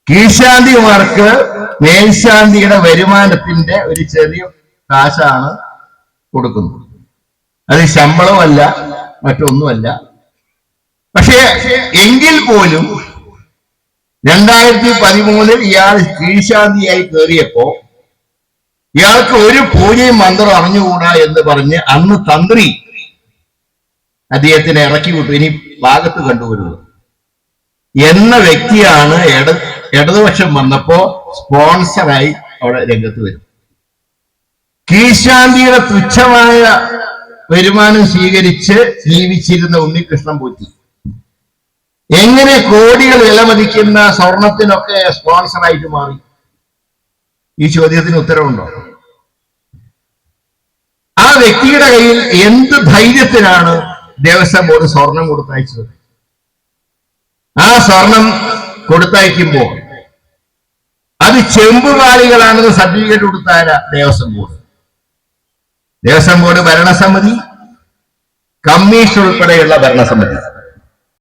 കീഴ്ശാന്തിമാർക്ക് മേൽശാന്തിയുടെ വരുമാനത്തിന്റെ ഒരു ചെറിയ കാശാണ് കൊടുക്കുന്നത്. അത് ശമ്പളമല്ല, മറ്റൊന്നുമല്ല. പക്ഷേ എങ്കിൽ പോലും 2013 ഇയാൾ കീഴ്ശാന്തിയായി കയറിയപ്പോ ഇയാൾക്ക് ഒരു പൂജയും മന്ത്രം അറിഞ്ഞുകൂടാ എന്ന് പറഞ്ഞ് അന്ന് തന്ത്രി അദ്ദേഹത്തിനെ ഇറക്കി വിട്ടു. ഇനി ഭാഗത്ത് കണ്ടുവരുന്നത് എന്ന വ്യക്തിയാണ് ഇടതുപക്ഷം വന്നപ്പോ സ്പോൺസറായി അവിടെ രംഗത്ത് വരും. കീഴ്ശാന്തിയുടെ തുച്ഛമായ വരുമാനം സ്വീകരിച്ച് ജീവിച്ചിരുന്ന ഉണ്ണികൃഷ്ണൻ പോറ്റി എങ്ങനെ കോടികൾ വിലമതിക്കുന്ന സ്വർണത്തിനൊക്കെ സ്പോൺസറായിട്ട് മാറി? ഈ ചോദ്യത്തിന് ഉത്തരവുണ്ടോ? ആ വ്യക്തിയുടെ കയ്യിൽ എന്ത് ധൈര്യത്തിനാണ് ദേവസ്വം ബോർഡ് സ്വർണം കൊടുത്തയച്ചത്? ആ സ്വർണം കൊടുത്തയക്കുമ്പോൾ അത് ചെമ്പുകാലികളാണെന്ന് സർട്ടിഫിക്കറ്റ് കൊടുത്താര ദേവസ്വം ബോർഡ്. ദേവസ്വം ബോർഡ് ഭരണസമിതി, കമ്മീഷൻ ഉൾപ്പെടെയുള്ള ഭരണസമിതി.